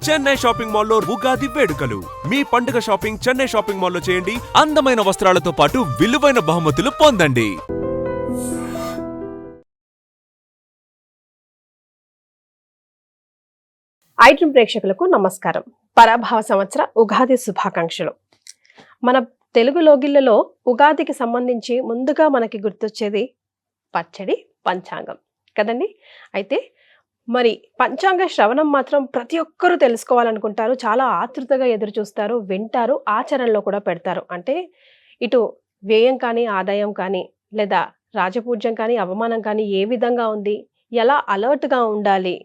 Chennai shopping మాల్లో ఉగాది వేడుకలు. మీ పండుగ షాపింగ్ చెన్నై షాపింగ్ మాల్లో చేయండి. అందమైన వస్త్రాలతో పాటు విలువైన బహుమతులు పొందండి. ఐడ్రీమ్ ప్రేక్షకులకు నమస్కారం. పరాభవ సంవత్సర ఉగాది శుభాకాంక్షలు. మన తెలుగు లోగిళ్లలో ఉగాదికి సంబంధించి ముందుగా మనకి గుర్తొచ్చేది పచ్చడి, పంచాంగం కదండి. అయితే మరి పంచాంగ శ్రవణం మాత్రం ప్రతి ఒక్కరూ తెలుసుకోవాలనుకుంటారు, చాలా ఆతృతగా ఎదురు చూస్తారు, వింటారు, ఆచరణలో కూడా పెడతారు. అంటే ఇటు వ్యయం కానీ, ఆదాయం కానీ, లేదా రాజపూజ్యం కానీ, అవమానం కానీ ఏ విధంగా ఉంది, ఎలా అలర్ట్గా ఉండాలి,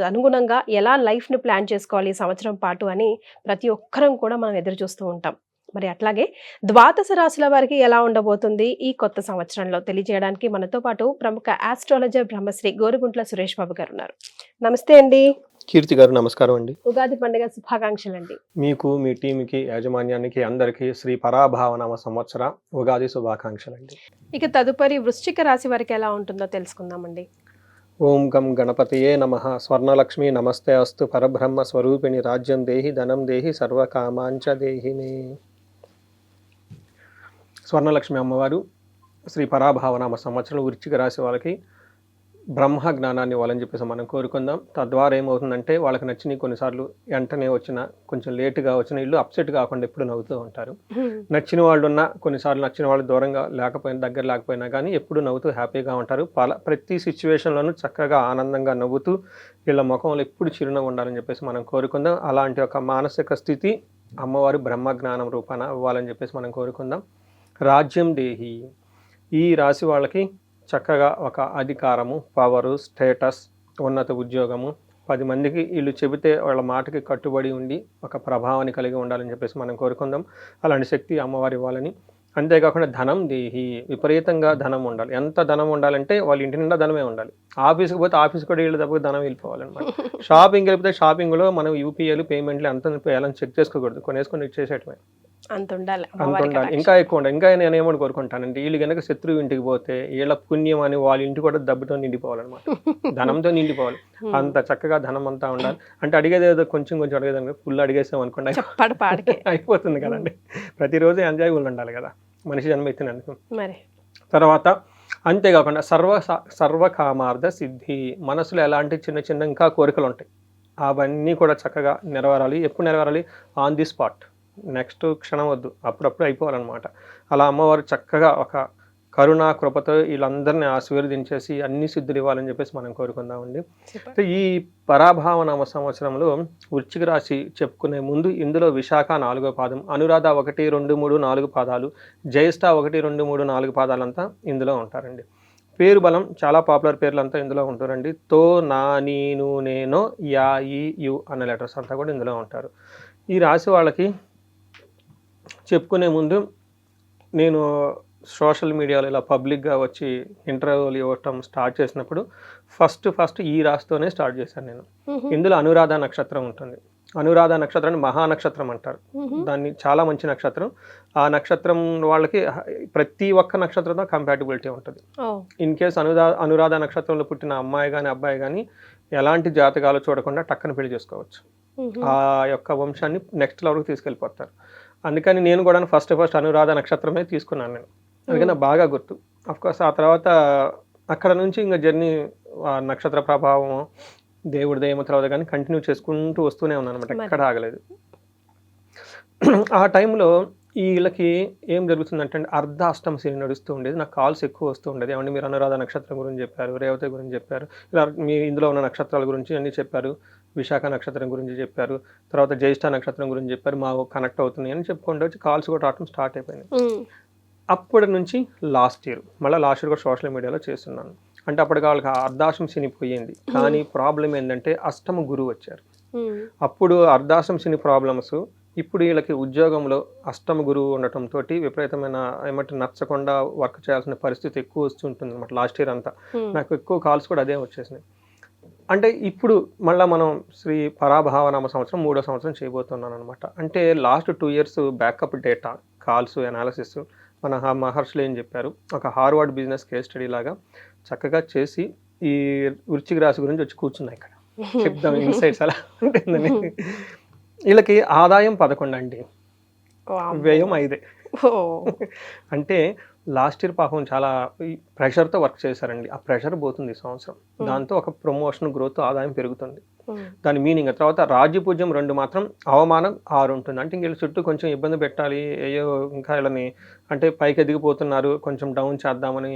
అనుగుణంగా ఎలా లైఫ్ని ప్లాన్ చేసుకోవాలి ఈ సంవత్సరం పాటు అని ప్రతి ఒక్కరం కూడా మనం ఎదురు చూస్తూ ఉంటాం. మరి అట్లాగే ద్వాదశ రాశుల వారికి ఎలా ఉండబోతుంది ఈ కొత్త సంవత్సరంలో తెలియజేయడానికి మనతో పాటు ప్రముఖ ఆస్ట్రాలజర్ బ్రహ్మశ్రీ గోరుగుంట్ల సురేష్ బాబు గారు ఉన్నారు. నమస్తే అండి. కీర్తి గారు నమస్కారం అండి. ఉగాది పండుగ శుభాకాంక్షలు అండి. మీకు, మీ టీంకి, యాజమాన్యానికి అందరికీ శ్రీ పరాభావనామ సంవత్సర ఉగాది శుభాకాంక్షలు అండి. ఇక తదుపరి వృశ్చిక రాశి వారికి ఎలా ఉంటుందో తెలుసుకుందామండి. ఓం గం గణపతియే నమః. స్వర్ణలక్ష్మి నమస్తే అస్తు. పరబ్రహ్మ స్వరూపిణి రాజ్యం దేహి ధనం దేహి సర్వకామాంచ దేహిని. స్వర్ణలక్ష్మి అమ్మవారు శ్రీ పరాభావనామ సంవత్సరం వృశ్చిక రాశి వాళ్ళకి బ్రహ్మ జ్ఞానాన్ని ఇవ్వాలని చెప్పేసి మనం కోరుకుందాం. తద్వారా ఏమవుతుందంటే వాళ్ళకి నచ్చిన కొన్నిసార్లు వెంటనే వచ్చిన, కొంచెం లేటుగా వచ్చిన ఇల్లు అప్సెట్ కాకుండా ఎప్పుడు నవ్వుతూ ఉంటారు. నచ్చిన వాళ్ళు ఉన్న, కొన్నిసార్లు నచ్చిన వాళ్ళు దూరంగా లేకపోయినా, దగ్గర లేకపోయినా కానీ ఎప్పుడు నవ్వుతూ హ్యాపీగా ఉంటారు. ప్రతి సిచ్యువేషన్లోనూ చక్కగా ఆనందంగా నవ్వుతూ వీళ్ళ ముఖంలో ఎప్పుడు చిరునవ్వు ఉండాలని చెప్పేసి మనం కోరుకుందాం. అలాంటి ఒక మానసిక స్థితి అమ్మవారు బ్రహ్మ జ్ఞానం రూపాన ఇవ్వాలని చెప్పేసి మనం కోరుకుందాం. రాజ్యం దేహి, ఈ రాశి వాళ్ళకి చక్కగా ఒక అధికారము, పవరు, స్టేటస్, ఉన్నత ఉద్యోగము, 10 మందికి వీళ్ళు చెబితే వాళ్ళ మాటకి కట్టుబడి ఉండి ఒక ప్రభావాన్ని కలిగి ఉండాలని చెప్పేసి మనం కోరుకుందాం. అలాంటి శక్తి అమ్మవారి ఇవ్వాలని. అంతేకాకుండా ధనం దేహి, విపరీతంగా ధనం ఉండాలి. ఎంత ధనం ఉండాలంటే వాళ్ళ ఇంటి నిండా ధనమే ఉండాలి. ఆఫీస్కి పోతే ఆఫీస్ కూడా వీళ్ళు తప్ప ధనం వెళ్ళిపోవాలన్నమాట. షాపింగ్కి వెళ్ళిపోతే షాపింగ్లో మనం యూపీఐలు, పేమెంట్లు ఎంత వేయాలని చెక్ చేసుకోకూడదు, కొనేసుకొని ఇచ్చేసేయటమే. అంత ఉండాలి, ఇంకా ఎక్కువ ఉండాలి. ఇంకా నేను ఏమని కోరుకుంటానంటే వీళ్ళు కనుక శత్రువు ఇంటికి పోతే వీళ్ళ పుణ్యం అని వాళ్ళ ఇంటి కూడా డబ్బుతో నిండిపోవాలన్నమాట, ధనంతో నిండిపోవాలి. అంత చక్కగా ధనం అంతా ఉండాలి. అంటే అడిగేది ఏదో కొంచెం కొంచెం అడిగేదానికి ఫుల్ అడిగేసాం అనుకోండి అయిపోతుంది కదండి. ప్రతిరోజు ఎంజాయబుల్ ఉండాలి కదా మనిషి జన్మ ఎత్తినందుకు. తర్వాత అంతేకాకుండా సర్వకామార్థ సిద్ధి, మనసులో ఎలాంటి చిన్న చిన్న ఇంకా కోరికలు ఉంటాయి అవన్నీ కూడా చక్కగా నెరవేరాలి. ఎప్పుడు నెరవేరాలి? ఆన్ ది స్పాట్, నెక్స్ట్ క్షణం వద్దు, అప్పుడప్పుడు అయిపోవాలన్నమాట. అలా అమ్మవారు చక్కగా ఒక కరుణా కృపతో వీళ్ళందరినీ ఆశీర్వదించేసి అన్ని సిద్ధులు ఇవ్వాలని చెప్పేసి మనం కోరుకుందామండి. ఈ పరాభావనామ సంవత్సరంలో వృశ్చిక రాశి చెప్పుకునే ముందు ఇందులో విశాఖ 4వ పాదం, అనురాధ 1, 2, 3, 4 పాదాలు, జ్యేష్ఠ 1, 2, 3, 4 పాదాలంతా ఇందులో ఉంటారండి. పేరు బలం చాలా పాపులర్ పేర్లంతా ఇందులో ఉంటారండి. తో, నా, నీను, నేనో, యా, ఈ, యు అన్న లెటర్స్ అంతా కూడా ఇందులో ఉంటారు. ఈ రాశి వాళ్ళకి చెప్పుకునే ముందు నేను సోషల్ మీడియాలో ఇలా పబ్లిక్గా వచ్చి ఇంటర్వ్యూలు ఇవ్వటం స్టార్ట్ చేసినప్పుడు ఫస్ట్ ఈ రాశితోనే స్టార్ట్ చేశాను నేను. ఇందులో అనురాధ నక్షత్రం ఉంటుంది. అనురాధ నక్షత్రాన్ని మహానక్షత్రం అంటారు. దాన్ని చాలా మంచి నక్షత్రం. ఆ నక్షత్రం వాళ్ళకి ప్రతి ఒక్క నక్షత్రంతో కంపాటిబిలిటీ ఉంటుంది. ఇన్ కేస్ అనురాధ నక్షత్రంలో పుట్టిన అమ్మాయి కానీ అబ్బాయి కానీ ఎలాంటి జాతకాలు చూడకుండా టక్కన పెళ్లి చేసుకోవచ్చు. ఆ యొక్క వంశాన్ని నెక్స్ట్ లెవెల్కి తీసుకెళ్ళిపోతారు. అందుకని నేను కూడా ఫస్ట్ అనురాధ నక్షత్రమే తీసుకున్నాను నేను. అందుకని నాకు బాగా గుర్తు. అఫ్కోర్స్ ఆ తర్వాత అక్కడ నుంచి ఇంకా జర్నీ నక్షత్ర ప్రభావం, దేవుడి దయమ తర్వాత కానీ కంటిన్యూ చేసుకుంటూ వస్తూనే ఉన్నాను అనమాట, ఎక్కడ ఆగలేదు. ఆ టైంలో వీళ్ళకి ఏం జరుగుతుందంటే అర్ధాష్టమ శని నడుస్తూ ఉండేది. నాకు కాల్స్ ఎక్కువ వస్తూ ఉండేది. ఏమంటే మీరు అనురాధ నక్షత్రం గురించి చెప్పారు, రేవతి గురించి చెప్పారు, ఇలా మీ ఇందులో ఉన్న నక్షత్రాల గురించి అన్నీ చెప్పారు, విశాఖ నక్షత్రం గురించి చెప్పారు, తర్వాత జ్యేష్ఠ నక్షత్రం గురించి చెప్పారు, మా కనెక్ట్ అవుతున్నాయి అని చెప్పుకుంటూ వచ్చి కాల్స్ కూడా రావడం స్టార్ట్ అయిపోయింది. అప్పటి నుంచి లాస్ట్ ఇయర్ కూడా సోషల్ మీడియాలో చేస్తున్నాను. అంటే అప్పటికి వాళ్ళకి అర్ధాష్టమ శని పోయింది. కానీ ప్రాబ్లం ఏంటంటే అష్టమ గురువు వచ్చారు. అప్పుడు అర్ధాష్టమ శని ప్రాబ్లమ్స్ ఇప్పుడు వీళ్ళకి ఉద్యోగంలో అష్టమ గురువు ఉండటంతో విపరీతమైన ఏమంటే నచ్చకుండా వర్క్ చేయాల్సిన పరిస్థితి ఎక్కువ వస్తుంటుంది అనమాట. లాస్ట్ ఇయర్ అంతా నాకు ఎక్కువ కాల్స్ కూడా అదే వచ్చేసినాయి. అంటే ఇప్పుడు మళ్ళీ మనం శ్రీ పరాభావనామ సంవత్సరం 3వ సంవత్సరం చేయబోతున్నాను అనమాట. అంటే last 2 years backup data, calls, analysis మన మహర్షులు ఏం చెప్పారు, ఒక హార్వర్డ్ బిజినెస్ కేస్ స్టడీ లాగా చక్కగా చేసి ఈ వృశ్చిక రాశి గురించి వచ్చి కూర్చున్నాయి ఇక్కడ. చెప్దాం ఇన్సైట్స్ అలా ఉంటుందని. వీళ్ళకి ఆదాయం 11 అండి, వ్యయం 5. అంటే లాస్ట్ ఇయర్ పాపం చాలా ప్రెషర్తో వర్క్ చేశారండి. ఆ ప్రెషర్ పోతుంది ఈ సంవత్సరం. దాంతో ఒక ప్రమోషన్, గ్రోత్, ఆదాయం పెరుగుతుంది. దాని మీనింగ్. తర్వాత రాజ్యపూజ్యం 2 మాత్రం, అవమానం 6 ఉంటుంది. అంటే వీళ్ళ చుట్టూ కొంచెం ఇబ్బంది పెట్టాలి, అయ్యో ఇంకా వీళ్ళని అంటే పైకి ఎదిగిపోతున్నారు, కొంచెం డౌన్ చేద్దామని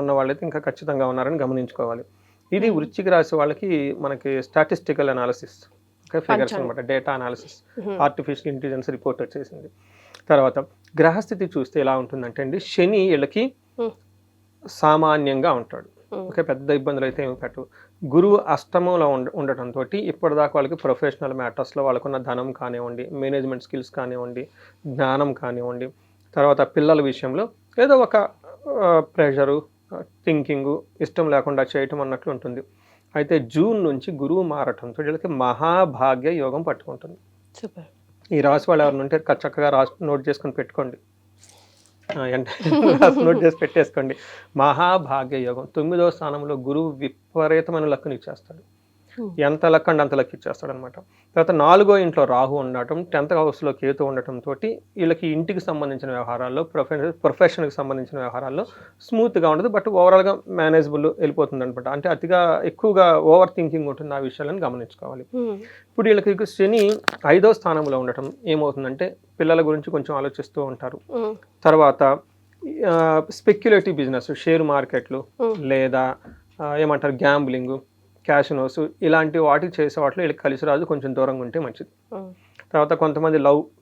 ఉన్న వాళ్ళైతే ఇంకా ఖచ్చితంగా ఉన్నారని గమనించుకోవాలి. ఇది వృశ్చిక రాశి వాళ్ళకి మనకి స్టాటిస్టికల్ అనాలిసిస్, ఫిగర్స్ అనమాట, data analysis, artificial intelligence report వచ్చేసింది. తర్వాత గ్రహస్థితి చూస్తే ఎలా ఉంటుందంటే అండి, శని వీళ్ళకి సామాన్యంగా ఉంటాడు. ఓకే, పెద్ద ఇబ్బందులు అయితే ఏమి పెట్టవు. గురువు అష్టమంలో ఉండటంతో ఇప్పటిదాకా వాళ్ళకి ప్రొఫెషనల్ మ్యాటర్స్లో వాళ్ళకున్న ధనం కానివ్వండి, మేనేజ్మెంట్ స్కిల్స్ కానివ్వండి, జ్ఞానం కానివ్వండి, తర్వాత పిల్లల విషయంలో ఏదో ఒక ప్రెషరు, థింకింగు, ఇష్టం లేకుండా చేయటం అన్నట్లు ఉంటుంది. అయితే జూన్ నుంచి గురువు మారటంతో వీళ్ళకి మహాభాగ్య యోగం పట్టుకుంటుంది. సూపర్. ఈ రాశి వాళ్ళు ఎవరిని ఉంటే చక్కగా నోట్ చేసుకొని పెట్టుకోండి, నోట్ చేసి పెట్టేసుకోండి. మహాభాగ్య యోగం. 9వ స్థానంలో గురువు విపరీతమైన లక్కుని ఇచ్చేస్తాడు. ఎంత లక్ అండి అంత లక్ ఇచ్చేస్తాడు అనమాట. తర్వాత 4వ ఇంట్లో రాహు ఉండటం, 10th హౌస్లో కేతు ఉండటంతో వీళ్ళకి ఇంటికి సంబంధించిన వ్యవహారాల్లో, ప్రొఫెషన్కి సంబంధించిన వ్యవహారాల్లో స్మూత్గా ఉండదు, బట్ ఓవరాల్గా మేనేజబుల్ వెళ్ళిపోతుంది అనమాట. అంటే అతిగా ఎక్కువగా ఓవర్ థింకింగ్ ఉంటుంది, ఆ విషయాలను గమనించుకోవాలి. ఇప్పుడు వీళ్ళకి శని 5వ స్థానంలో ఉండటం ఏమవుతుందంటే పిల్లల గురించి కొంచెం ఆలోచిస్తూ ఉంటారు. తర్వాత స్పెక్యులేటివ్ బిజినెస్, షేర్ మార్కెట్లు, లేదా ఏమంటారు గ్యాంబ్లింగ్, క్యాషినోస్, ఇలాంటి వాటికి చేసే వాటిలో వీళ్ళకి కలిసి రాదు, కొంచెం దూరంగా ఉంటే మంచిది. తర్వాత కొంతమంది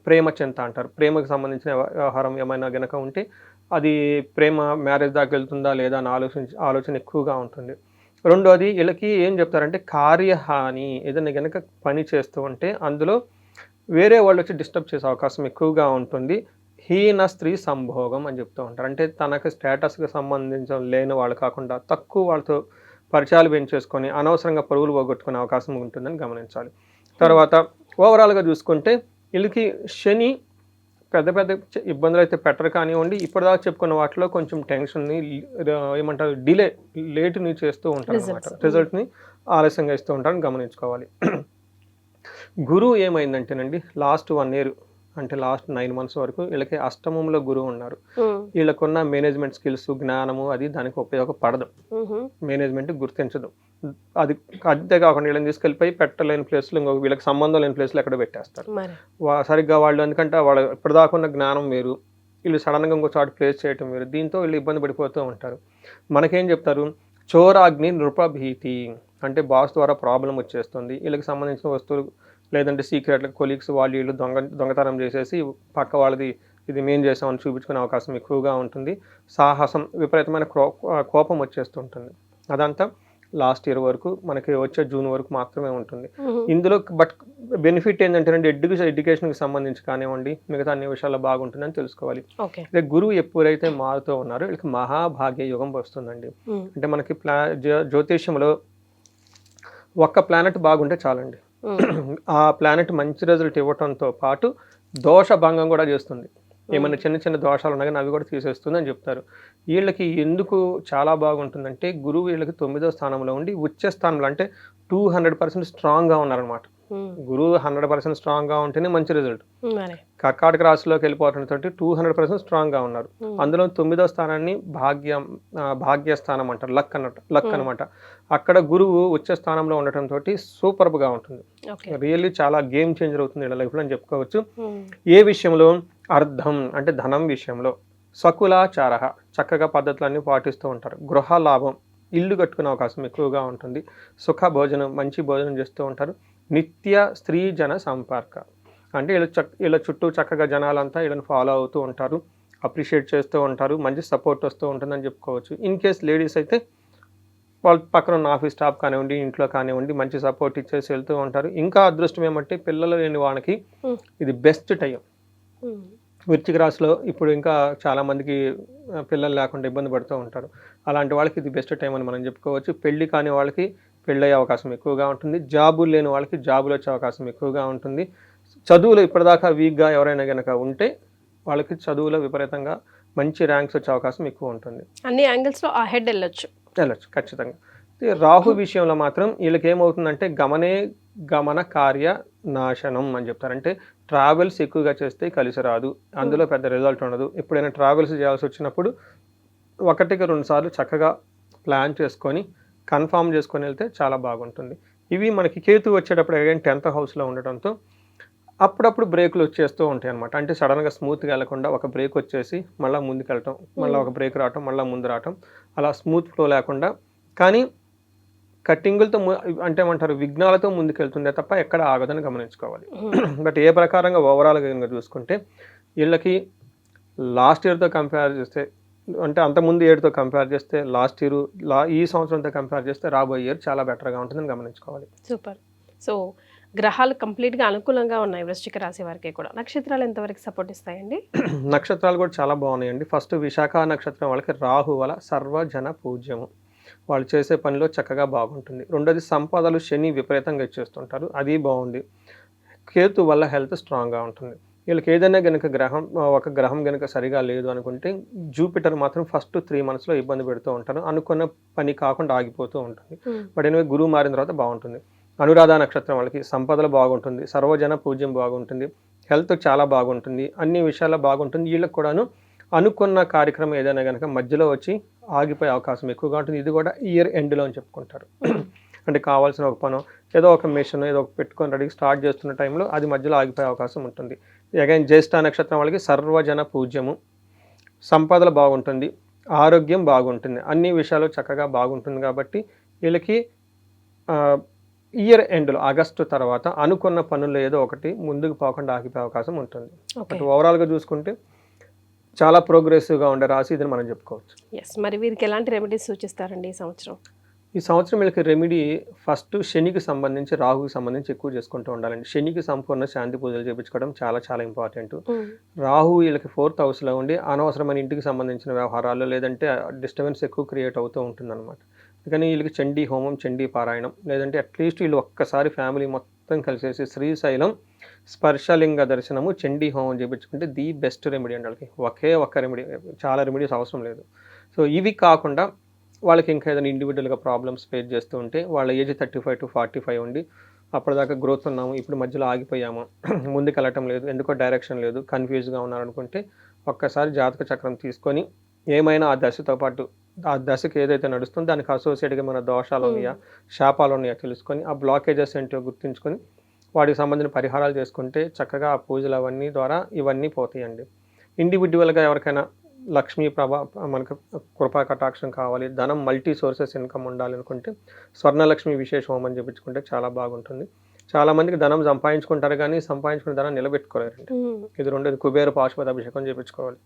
ప్రేమ చింత అంటారు, ప్రేమకు సంబంధించిన వ్యవహారం ఏమైనా గనక ఉంటే అది ప్రేమ మ్యారేజ్ దాకా వెళ్తుందా లేదా అని ఆలోచన ఎక్కువగా ఉంటుంది. రెండోది వీళ్ళకి ఏం చెప్తారంటే కార్యహాని, ఏదైనా గనక పని చేస్తూ ఉంటే అందులో వేరే వాళ్ళు వచ్చి డిస్టర్బ్ చేసే అవకాశం ఎక్కువగా ఉంటుంది. హీన స్త్రీ సంభోగం అని చెప్తూ ఉంటారు. అంటే తనకు స్టేటస్కి సంబంధించిన లేని వాళ్ళు కాకుండా తక్కువ వాళ్ళతో పరిచయాలు పెంచేసుకొని అనవసరంగా పరుగులు పోగొట్టుకునే అవకాశం ఉంటుందని గమనించాలి. తర్వాత ఓవరాల్గా చూసుకుంటే వీళ్ళకి శని పెద్ద పెద్ద ఇబ్బందులు అయితే పెట్టరు కానివ్వండి, ఇప్పటిదాకా చెప్పుకున్న వాటిలో కొంచెం టెన్షన్ని, ఏమంటారు లేటుని చేస్తూ ఉంటారు అనమాట. రిజల్ట్ని ఆలస్యంగా ఇస్తూ ఉంటారని గమనించుకోవాలి. గురువు ఏమైందంటేనండి లాస్ట్ 1 year అంటే లాస్ట్ 9 months వరకు వీళ్ళకి అష్టమంలో గురువు ఉన్నారు. వీళ్ళకున్న మేనేజ్మెంట్ స్కిల్స్, జ్ఞానము అది దానికి ఉపయోగపడదు, మేనేజ్మెంట్ గుర్తించదు. అది అంతేకాకుండా వీళ్ళని తీసుకెళ్ళిపోయి పెట్టలేని ప్లేస్లో ఇంకొక వీళ్ళకి సంబంధం లేని ప్లేస్లో ఎక్కడ పెట్టేస్తారు. సరిగ్గా వాళ్ళు ఎందుకంటే వాళ్ళు ఇప్పటిదాకా ఉన్న జ్ఞానం వేరు, వీళ్ళు సడన్గా ఇంకో చోట ప్లేస్ చేయటం వేరు, దీంతో వీళ్ళు ఇబ్బంది పడిపోతూ ఉంటారు. మనకేం చెప్తారు, చోరాగ్ని నృపభీతి అంటే బాస్ ద్వారా ప్రాబ్లం వచ్చేస్తుంది, వీళ్ళకి సంబంధించిన వస్తువులు లేదంటే సీక్రెట్ కొలీగ్స్ వాళ్ళు వీళ్ళు దొంగతనం చేసేసి పక్క వాళ్ళది ఇది మేం చేసామని చూపించుకునే అవకాశం ఎక్కువగా ఉంటుంది. సాహసం, విపరీతమైన కోపం వచ్చేస్తుంటుంది. అదంతా లాస్ట్ ఇయర్ వరకు, మనకి వచ్చే జూన్ వరకు మాత్రమే ఉంటుంది. ఇందులో బట్ బెనిఫిట్ ఏంటంటే ఎడ్యుకేషన్కి సంబంధించి కానివ్వండి, మిగతా అన్ని విషయాల్లో బాగుంటుందని తెలుసుకోవాలి. గురువు ఎప్పుడైతే మారుతూ ఉన్నారో వీళ్ళకి మహాభాగ్య యుగం వస్తుందండి. అంటే మనకి జ్యోతిష్యంలో ఒక్క ప్లానెట్ బాగుంటే చాలండి, ఆ ప్లానెట్ మంచి రిజల్ట్ ఇవ్వటంతో పాటు దోష భంగం కూడా చేస్తుంది. ఏమైనా చిన్న చిన్న దోషాలు ఉన్నా కానీ అవి కూడా తీసేస్తుంది అని చెప్తారు. వీళ్ళకి ఎందుకు చాలా బాగుంటుందంటే గురువు వీళ్ళకి 9వ స్థానంలో ఉండి ఉచ్చ స్థానంలో, అంటే 200% స్ట్రాంగ్గా ఉన్నారనమాట. గురువు 100% స్ట్రాంగ్గా ఉంటేనే మంచి రిజల్ట్. కర్కాటక రాశిలోకి వెళ్ళిపోవడంతో 200% స్ట్రాంగ్గా ఉన్నారు. అందులో 9వ స్థానాన్ని భాగ్యస్థానం అంటారు, లక్ అనమాట. అక్కడ గురువు ఉచ్చ స్థానంలో ఉండటంతో సూపర్గా ఉంటుంది. రియల్లీ చాలా గేమ్ చేంజర్ అవుతుంది వీళ్ళ లైఫ్లో అని చెప్పుకోవచ్చు. ఏ విషయంలో, అర్థం అంటే ధనం విషయంలో, సకులాచార చక్కగా పద్ధతులన్నీ పాటిస్తూ ఉంటారు. గృహ లాభం, ఇల్లు కట్టుకునే అవకాశం ఎక్కువగా ఉంటుంది. సుఖ భోజనం, మంచి భోజనం చేస్తూ ఉంటారు. నిత్య స్త్రీ జన సంపర్క అంటే వీళ్ళ చుట్టూ చక్కగా జనాలంతా వీళ్ళని ఫాలో అవుతూ ఉంటారు, అప్రిషియేట్ చేస్తూ ఉంటారు, మంచి సపోర్ట్ వస్తూ ఉంటుందని చెప్పుకోవచ్చు. ఇన్ కేస్ లేడీస్ అయితే వాళ్ళ పక్కన ఉన్న ఆఫీస్ స్టాఫ్ కానివ్వండి, ఇంట్లో కానివ్వండి మంచి సపోర్ట్ ఇచ్చేసి వెళ్తూ ఉంటారు. ఇంకా అదృష్టం ఏమంటే పిల్లలు లేని వాళ్ళకి ఇది బెస్ట్ టైం. వృశ్చిక రాశిలో ఇప్పుడు ఇంకా చాలామందికి పిల్లలు లేకుండా ఇబ్బంది పడుతూ ఉంటారు. అలాంటి వాళ్ళకి ఇది బెస్ట్ టైం అని మనం చెప్పుకోవచ్చు. పెళ్లి కాని వాళ్ళకి పెళ్ళి అయ్యే అవకాశం ఎక్కువగా ఉంటుంది. జాబులు లేని వాళ్ళకి జాబులు వచ్చే అవకాశం ఎక్కువగా ఉంటుంది. చదువులు ఇప్పటిదాకా వీక్గా ఎవరైనా కనుక ఉంటే వాళ్ళకి చదువులో విపరీతంగా మంచి ర్యాంక్స్ వచ్చే అవకాశం ఎక్కువ ఉంటుంది. అన్ని యాంగిల్స్లో ఆ హెడ్ వెళ్ళొచ్చు ఖచ్చితంగా. రాహు విషయంలో మాత్రం వీళ్ళకి ఏమవుతుందంటే గమన కార్య నాశనం అని చెప్తారు. అంటే ట్రావెల్స్ ఎక్కువగా చేస్తే కలిసి రాదు, అందులో పెద్ద రిజల్ట్ ఉండదు. ఎప్పుడైనా ట్రావెల్స్ చేయాల్సి వచ్చినప్పుడు 1-2 సార్లు చక్కగా ప్లాన్ చేసుకొని కన్ఫామ్ చేసుకొని వెళ్తే చాలా బాగుంటుంది. ఇవి మనకి కేతు వచ్చేటప్పుడు అగైన్ 10th హౌస్లో ఉండటంతో అప్పుడప్పుడు బ్రేకులు వచ్చేస్తూ ఉంటాయి అనమాట. అంటే సడన్గా స్మూత్గా వెళ్లకుండా ఒక బ్రేక్ వచ్చేసి మళ్ళీ ముందుకు వెళ్ళటం, మళ్ళీ ఒక బ్రేక్ రావటం, మళ్ళీ ముందు రావటం, అలా స్మూత్ ఫ్లో లేకుండా కానీ కట్టింగులతో అంటే ఏమంటారు విఘ్నాలతో ముందుకు వెళ్తుందే తప్ప ఎక్కడ ఆగదని గమనించుకోవాలి. బట్ ఏ ప్రకారంగా ఓవరాల్గా కనుక చూసుకుంటే వీళ్ళకి లాస్ట్ ఇయర్తో కంపేర్ చేస్తే, అంటే అంతకుముందు ఏడుతో కంపేర్ చేస్తే లాస్ట్ ఇయర్ ఈ సంవత్సరంతో కంపేర్ చేస్తే రాబోయే ఇయర్ చాలా బెటర్గా ఉంటుందని గమనించుకోవాలి. సూపర్. సో గ్రహాలు కంప్లీట్గా అనుకూలంగా ఉన్నాయి వృశ్చిక రాశి వారికి కూడా. నక్షత్రాలు ఎంతవరకు సపోర్ట్ ఇస్తాయండి? నక్షత్రాలు కూడా చాలా బాగున్నాయండి. ఫస్ట్ విశాఖ నక్షత్రం వాళ్ళకి రాహు వల్ల సర్వజన పూజ్యము, వాళ్ళు చేసే పనిలో చక్కగా బాగుంటుంది. రెండోది సంపదలు శని విపరీతంగా ఇచ్చేస్తుంటారు, అది బాగుంది. కేతు వల్ల హెల్త్ స్ట్రాంగ్గా ఉంటుంది. వీళ్ళకి ఏదైనా కనుక ఒక గ్రహం కనుక సరిగా లేదు అనుకుంటే జూపిటర్ మాత్రం ఫస్ట్ 3 monthsలో ఇబ్బంది పెడుతూ ఉంటారు, అనుకున్న పని కాకుండా ఆగిపోతూ ఉంటుంది. బట్ ఎనివే గురువు మారిన తర్వాత బాగుంటుంది. అనురాధ నక్షత్రం వాళ్ళకి సంపదలు బాగుంటుంది, సర్వజన పూజ్యం బాగుంటుంది, హెల్త్ చాలా బాగుంటుంది, అన్ని విషయాల్లో బాగుంటుంది. వీళ్ళకి కూడాను అనుకున్న కార్యక్రమం ఏదైనా కనుక మధ్యలో వచ్చి ఆగిపోయే అవకాశం ఎక్కువగా ఉంటుంది. ఇది కూడా ఇయర్ ఎండ్లో అని చెప్పుకుంటారు. అంటే కావాల్సిన ఒక పనో ఏదో ఒక మిషన్ ఏదో ఒక పెట్టుకొని రెడీ స్టార్ట్ చేస్తున్న టైంలో అది మధ్యలో ఆగిపోయే అవకాశం ఉంటుంది. అగైన్ జ్యేష్ఠ నక్షత్రం వాళ్ళకి సర్వజన పూజ్యము, సంపదలు బాగుంటుంది, ఆరోగ్యం బాగుంటుంది, అన్ని విషయాలు చక్కగా బాగుంటుంది. కాబట్టి వీళ్ళకి ఇయర్ ఎండ్లో ఆగస్టు తర్వాత అనుకున్న పనులు ఏదో ఒకటి ముందుకు పోకుండా ఆగిపోయే అవకాశం ఉంటుంది. బట్ ఓవరాల్గా చూసుకుంటే చాలా ప్రోగ్రెసివ్గా ఉండే రాశి ఇదని మనం చెప్పుకోవచ్చు. ఎస్, మరి వీరికి ఎలాంటి రెమెడీస్ సూచిస్తారండి ఈ సంవత్సరం? ఈ సంవత్సరం వీళ్ళకి రెమెడీ ఫస్ట్ శనికి సంబంధించి రాహుకి సంబంధించి ఎక్కువ చేసుకుంటూ ఉండాలండి. శనికి సంపూర్ణ శాంతి పూజలు చేయించుకోవడం చాలా చాలా ఇంపార్టెంట్. రాహు వీళ్ళకి 4th హౌస్లో ఉండి అనవసరమైన ఇంటికి సంబంధించిన వ్యవహారాలు లేదంటే డిస్టర్బెన్స్ ఎక్కువ క్రియేట్ అవుతూ ఉంటుందన్నమాట. అందుకని వీళ్ళకి చండీ హోమం, చండీ పారాయణం, లేదంటే అట్లీస్ట్ వీళ్ళు ఒక్కసారి ఫ్యామిలీ మొత్తం కలిసేసి శ్రీశైలం స్పర్శలింగ దర్శనము, చండీ హోమం చేయించుకుంటే ది బెస్ట్ రెమెడీ అండి. వాళ్ళకి ఒక్క రెమెడీ, చాలా రెమెడీస్ అవసరం లేదు. సో ఇవి కాకుండా వాళ్ళకి ఇంకా ఏదైనా ఇండివిజువల్గా ప్రాబ్లమ్స్ ఫేస్ చేస్తూ ఉంటే, వాళ్ళ ఏజ్ 35 to 45 ఉండి అప్పటిదాకా గ్రోత్ ఉన్నాము, ఇప్పుడు మధ్యలో ఆగిపోయాము, ముందుకు వెళ్ళటం లేదు, ఎందుకో డైరెక్షన్ లేదు, కన్ఫ్యూజ్గా ఉన్నారనుకుంటే ఒక్కసారి జాతక చక్రం తీసుకొని ఏమైనా ఆ దశతో పాటు ఆ దశకి ఏదైతే నడుస్తుందో దానికి అసోసియేట్గా మన దోషాలు ఉన్నాయా, శాపాలు ఉన్నాయా తెలుసుకొని ఆ బ్లాకేజెస్ ఏంటో గుర్తుంచుకొని వాటికి సంబంధించిన పరిహారాలు చేసుకుంటే చక్కగా ఆ పూజలు అవన్నీ ద్వారా ఇవన్నీ పోతాయండి. ఇండివిజువల్గా ఎవరికైనా లక్ష్మీ మనకు కృపా కటాక్షం కావాలి, ధనం మల్టీ సోర్సెస్ ఇన్కమ్ ఉండాలి అనుకుంటే స్వర్ణలక్ష్మి విశేష హోమం చేయించుకుంటే చాలా బాగుంటుంది. చాలా మందికి ధనం సంపాదించుకుంటారు కానీ సంపాదించుకున్న ధనం నిలబెట్టుకోలేరండి. ఇది రెండోది కుబేర పాశుపత అభిషేకం చేయించుకోవాలి.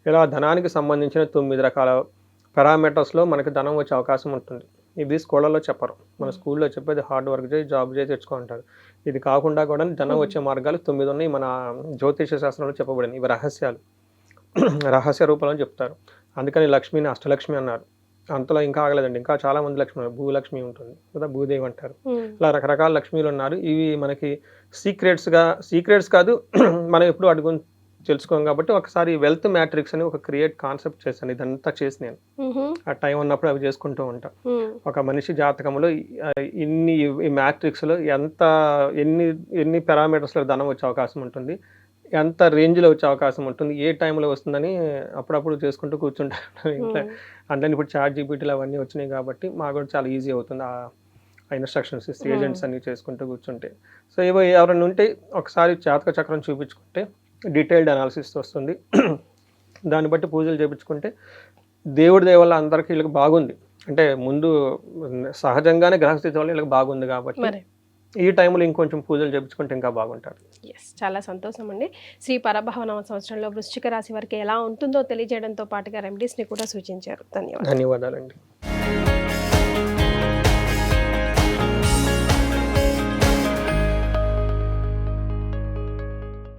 ఇలా ధనానికి సంబంధించిన 9 రకాల పారామీటర్స్లో మనకి ధనం వచ్చే అవకాశం ఉంటుంది. ఇది స్కూళ్ళలో చెప్పరు, మన స్కూల్లో చెప్పేది హార్డ్ వర్క్ చేసి జాబ్ చేసి తెచ్చుకుంటారు. ఇది కాకుండా కూడా ధనం వచ్చే మార్గాలు 9 ఉన్నాయి, మన జ్యోతిష శాస్త్రంలో చెప్పబడింది. ఇవి రహస్యాలు, రహస్య రూపంలో చెప్తారు. అందుకని లక్ష్మిని అష్టలక్ష్మి అన్నారు. అంతలో ఇంకా ఆగలేదండి, ఇంకా చాలా మంది లక్ష్మి, భూలక్ష్మి ఉంటుంది కదా, భూదేవి అంటారు. ఇలా రకరకాల లక్ష్మీలు ఉన్నారు. ఇవి మనకి సీక్రెట్స్ కాదు, మనం ఎప్పుడు వాటి గురించి తెలుసుకోం. కాబట్టి ఒకసారి వెల్త్ మ్యాట్రిక్స్ అని ఒక క్రియేట్ కాన్సెప్ట్ చేశాను. ఇదంతా చేసి నేను ఆ టైం ఉన్నప్పుడు అవి చేసుకుంటూ ఉంటాను. ఒక మనిషి జాతకంలో ఇన్ని ఈ మ్యాట్రిక్స్లో ఎన్ని పారామీటర్స్లో ధనం వచ్చే అవకాశం ఉంటుంది, ఎంత రేంజ్లో వచ్చే అవకాశం ఉంటుంది, ఏ టైంలో వస్తుందని అప్పుడప్పుడు చేసుకుంటూ కూర్చుంటాను ఇంట్లో. అంటే ఇప్పుడు ChatGPTలు అవన్నీ వచ్చినాయి కాబట్టి మాకు కూడా చాలా ఈజీ అవుతుంది ఆ ఇన్స్ట్రక్షన్స్ ఏజెంట్స్ అన్ని చేసుకుంటూ కూర్చుంటే. సో ఏవో ఎవరైనా ఉంటే ఒకసారి జాతక చక్రం చూపించుకుంటే డీటెయిల్డ్ అనాలిసిస్ వస్తుంది. దాన్ని బట్టి పూజలు చేయించుకుంటే దేవుడి దయ వల్ల అందరికీ వీళ్ళకి బాగుంది. అంటే ముందు సహజంగానే గ్రహస్థితి వల్ల వీళ్ళకి బాగుంది కాబట్టి ఈ టైంలో ఇంకొంచెం పూజలు చేయించుకుంటే ఇంకా బాగుంటారు. ఎస్, చాలా సంతోషం అండి. శ్రీ పరభవనామ సంవత్సరంలో వృశ్చిక రాశి వారికి ఎలా ఉంటుందో తెలియజేయడంతో పాటుగా రెమెడీస్ని కూడా సూచించారు. ధన్యవాదాలండి.